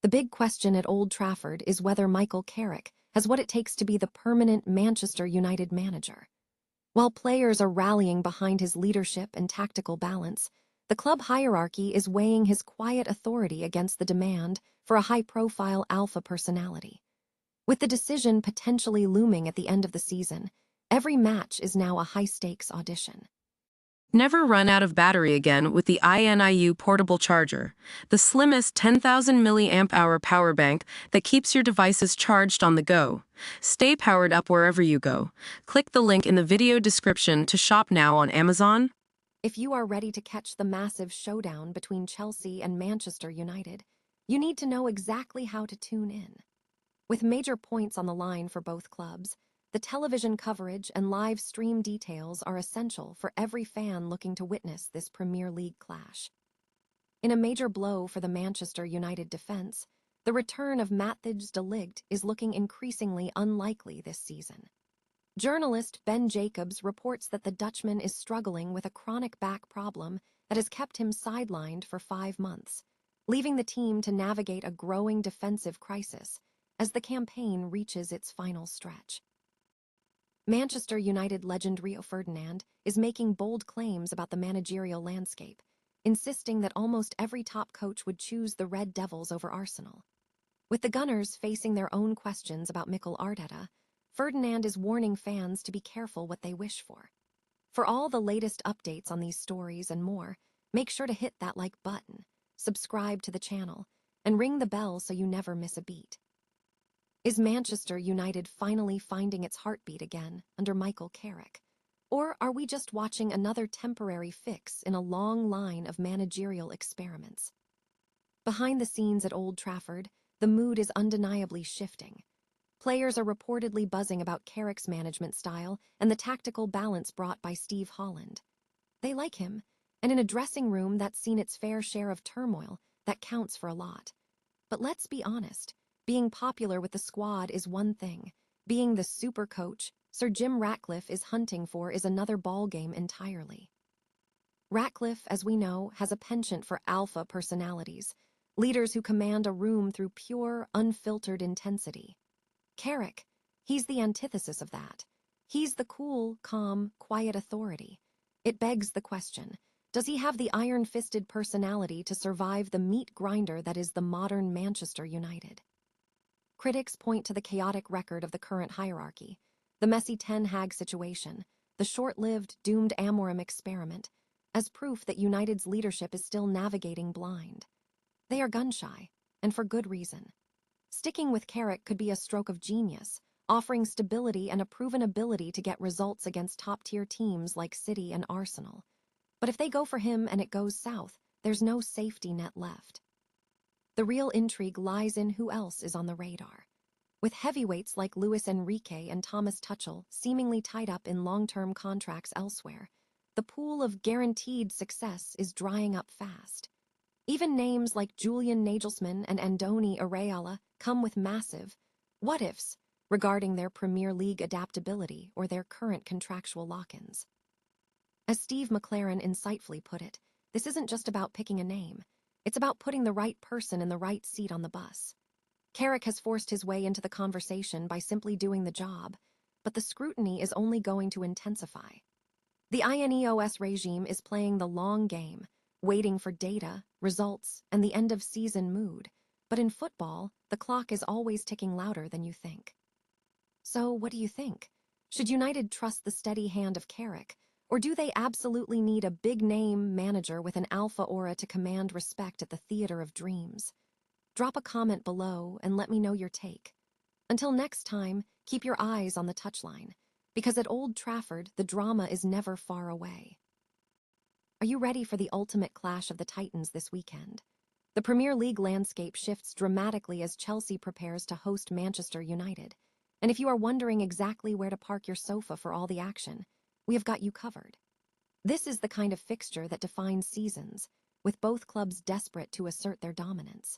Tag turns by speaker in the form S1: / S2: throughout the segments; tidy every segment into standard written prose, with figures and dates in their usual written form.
S1: The big question at Old Trafford is whether Michael Carrick has what it takes to be the permanent Manchester United manager. While players are rallying behind his leadership and tactical balance, the club hierarchy is weighing his quiet authority against the demand for a high-profile alpha personality. With the decision potentially looming at the end of the season, every match is now a high-stakes audition.
S2: Never run out of battery again with the INIU portable charger, the slimmest 10,000 mAh power bank that keeps your devices charged on the go. Stay powered up wherever you go. Click the link in the video description to shop now on Amazon.
S1: If you are ready to catch the massive showdown between Chelsea and Manchester United, you need to know exactly how to tune in. With major points on the line for both clubs, the television coverage and live stream details are essential for every fan looking to witness this Premier League clash. In a major blow for the Manchester United defense, the return of Matthijs de Ligt is looking increasingly unlikely this season. Journalist Ben Jacobs reports that the Dutchman is struggling with a chronic back problem that has kept him sidelined for 5 months, leaving the team to navigate a growing defensive crisis as the campaign reaches its final stretch. Manchester United legend Rio Ferdinand is making bold claims about the managerial landscape, insisting that almost every top coach would choose the Red Devils over Arsenal. With the Gunners facing their own questions about Mikel Arteta, Ferdinand is warning fans to be careful what they wish for. For all the latest updates on these stories and more, make sure to hit that like button, subscribe to the channel, and ring the bell so you never miss a beat. Is Manchester United finally finding its heartbeat again under Michael Carrick? Or are we just watching another temporary fix in a long line of managerial experiments? Behind the scenes at Old Trafford, the mood is undeniably shifting. Players are reportedly buzzing about Carrick's management style and the tactical balance brought by Steve Holland. They like him, and in a dressing room that's seen its fair share of turmoil, that counts for a lot. But let's be honest. Being popular with the squad is one thing. Being the super coach Sir Jim Ratcliffe is hunting for is another ballgame entirely. Ratcliffe, as we know, has a penchant for alpha personalities, leaders who command a room through pure, unfiltered intensity. Carrick, he's the antithesis of that. He's the cool, calm, quiet authority. It begs the question, does he have the iron-fisted personality to survive the meat grinder that is the modern Manchester United? Critics point to the chaotic record of the current hierarchy, the messy Ten Hag situation, the short-lived doomed Amorim experiment, as proof that United's leadership is still navigating blind. They are gun-shy, and for good reason. Sticking with Carrick could be a stroke of genius, offering stability and a proven ability to get results against top-tier teams like City and Arsenal. But if they go for him and it goes south, there's no safety net left. The real intrigue lies in who else is on the radar. With heavyweights like Luis Enrique and Thomas Tuchel seemingly tied up in long-term contracts elsewhere, the pool of guaranteed success is drying up fast. Even names like Julian Nagelsmann and Andoni Iraola come with massive what-ifs regarding their Premier League adaptability or their current contractual lock-ins. As Steve McLaren insightfully put it, this isn't just about picking a name. It's about putting the right person in the right seat on the bus. Carrick has forced his way into the conversation by simply doing the job, but the scrutiny is only going to intensify. The INEOS regime is playing the long game, waiting for data, results, and the end-of-season mood. But in football, the clock is always ticking louder than you think. So, what do you think? Should United trust the steady hand of Carrick? Or do they absolutely need a big-name manager with an alpha aura to command respect at the theater of dreams? Drop a comment below and let me know your take. Until next time, keep your eyes on the touchline, because at Old Trafford, the drama is never far away. Are you ready for the ultimate clash of the Titans this weekend? The Premier League landscape shifts dramatically as Chelsea prepares to host Manchester United. And if you are wondering exactly where to park your sofa for all the action, we have got you covered. This is the kind of fixture that defines seasons, with both clubs desperate to assert their dominance.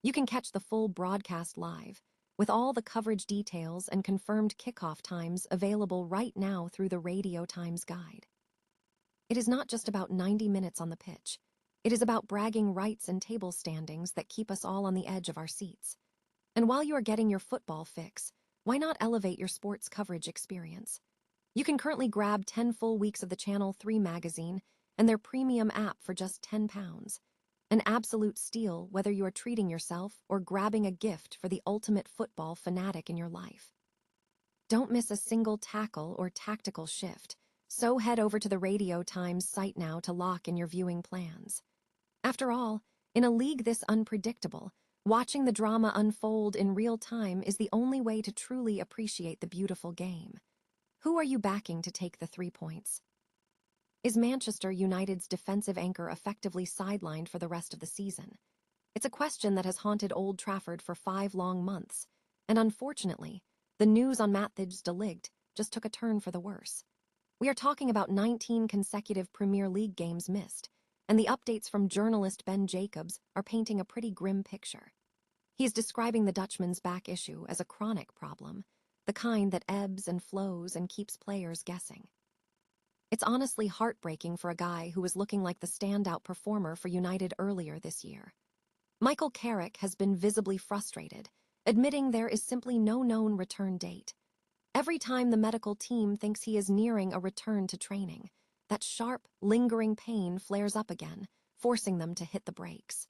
S1: You can catch the full broadcast live, with all the coverage details and confirmed kickoff times available right now through the Radio Times Guide. It is not just about 90 minutes on the pitch. It is about bragging rights and table standings that keep us all on the edge of our seats. And while you are getting your football fix, why not elevate your sports coverage experience? You can currently grab 10 full weeks of the Channel 3 magazine and their premium app for just £10. An absolute steal whether you are treating yourself or grabbing a gift for the ultimate football fanatic in your life. Don't miss a single tackle or tactical shift, so head over to the Radio Times site now to lock in your viewing plans. After all, in a league this unpredictable, watching the drama unfold in real time is the only way to truly appreciate the beautiful game. Who are you backing to take the 3 points? Is Manchester United's defensive anchor effectively sidelined for the rest of the season? It's a question that has haunted Old Trafford for 5 long months, and unfortunately, the news on Matthijs de Ligt just took a turn for the worse. We are talking about 19 consecutive Premier League games missed, and the updates from journalist Ben Jacobs are painting a pretty grim picture. He is describing the Dutchman's back issue as a chronic problem, the kind that ebbs and flows and keeps players guessing. It's honestly heartbreaking for a guy who was looking like the standout performer for United earlier this year. Michael Carrick has been visibly frustrated, admitting there is simply no known return date. Every time the medical team thinks he is nearing a return to training, that sharp, lingering pain flares up again, forcing them to hit the brakes.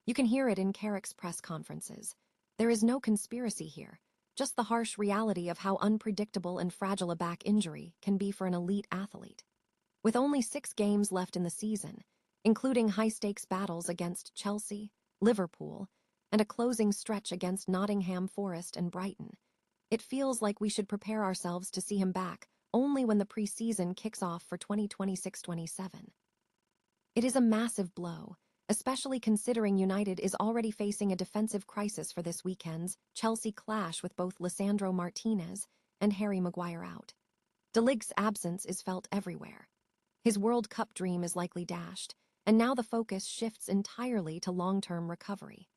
S1: You can hear it in Carrick's press conferences. There is no conspiracy here, just the harsh reality of how unpredictable and fragile a back injury can be for an elite athlete. With only 6 games left in the season, including high-stakes battles against Chelsea, Liverpool, and a closing stretch against Nottingham Forest and Brighton, it feels like we should prepare ourselves to see him back only when the pre-season kicks off for 2026-27. It is a massive blow, especially considering United is already facing a defensive crisis for this weekend's Chelsea clash with both Lisandro Martinez and Harry Maguire out. De Ligt's absence is felt everywhere. His World Cup dream is likely dashed, and now the focus shifts entirely to long-term recovery.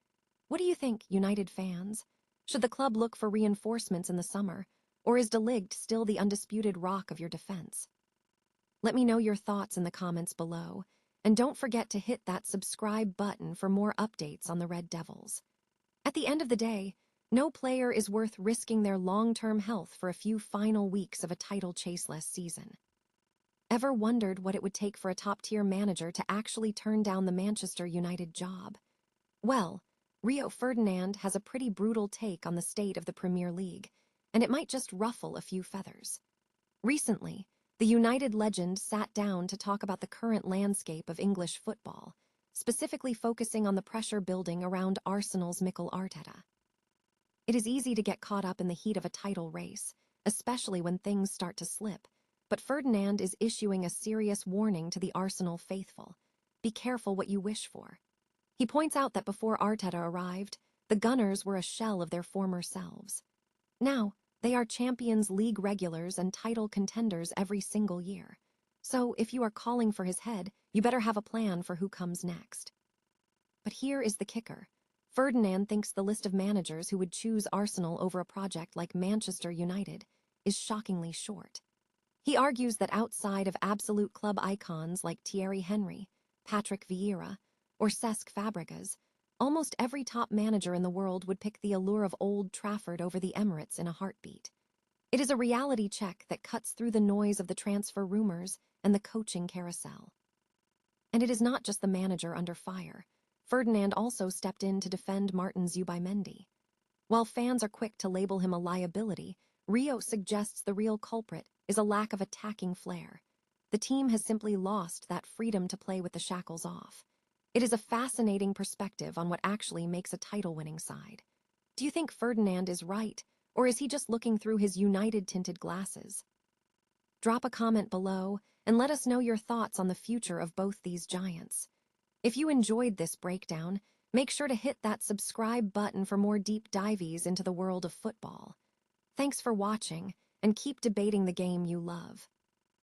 S1: What do you think, United fans? Should the club look for reinforcements in the summer, or is De Ligt still the undisputed rock of your defense? Let me know your thoughts in the comments below, and don't forget to hit that subscribe button for more updates on the Red Devils. At the end of the day, no player is worth risking their long-term health for a few final weeks of a title chaseless season. Ever wondered what it would take for a top-tier manager to actually turn down the Manchester United job? Well, Rio Ferdinand has a pretty brutal take on the state of the Premier League, and it might just ruffle a few feathers. Recently, the United legend sat down to talk about the current landscape of English football, specifically focusing on the pressure building around Arsenal's Mikel Arteta. It is easy to get caught up in the heat of a title race, especially when things start to slip, but Ferdinand is issuing a serious warning to the Arsenal faithful. Be careful what you wish for. He points out that before Arteta arrived, the Gunners were a shell of their former selves. Now, they are Champions League regulars and title contenders every single year. So if you are calling for his head, you better have a plan for who comes next. But here is the kicker. Ferdinand thinks the list of managers who would choose Arsenal over a project like Manchester United is shockingly short. He argues that outside of absolute club icons like Thierry Henry, Patrick Vieira, or Cesc Fabregas, almost every top manager in the world would pick the allure of Old Trafford over the Emirates in a heartbeat. It is a reality check that cuts through the noise of the transfer rumors and the coaching carousel. And it is not just the manager under fire. Ferdinand also stepped in to defend Martin Zubimendi. While fans are quick to label him a liability, Rio suggests the real culprit is a lack of attacking flair. The team has simply lost that freedom to play with the shackles off. It is a fascinating perspective on what actually makes a title-winning side. Do you think Ferdinand is right, or is he just looking through his United-tinted glasses? Drop a comment below and let us know your thoughts on the future of both these giants. If you enjoyed this breakdown, make sure to hit that subscribe button for more deep dives into the world of football. Thanks for watching, and keep debating the game you love.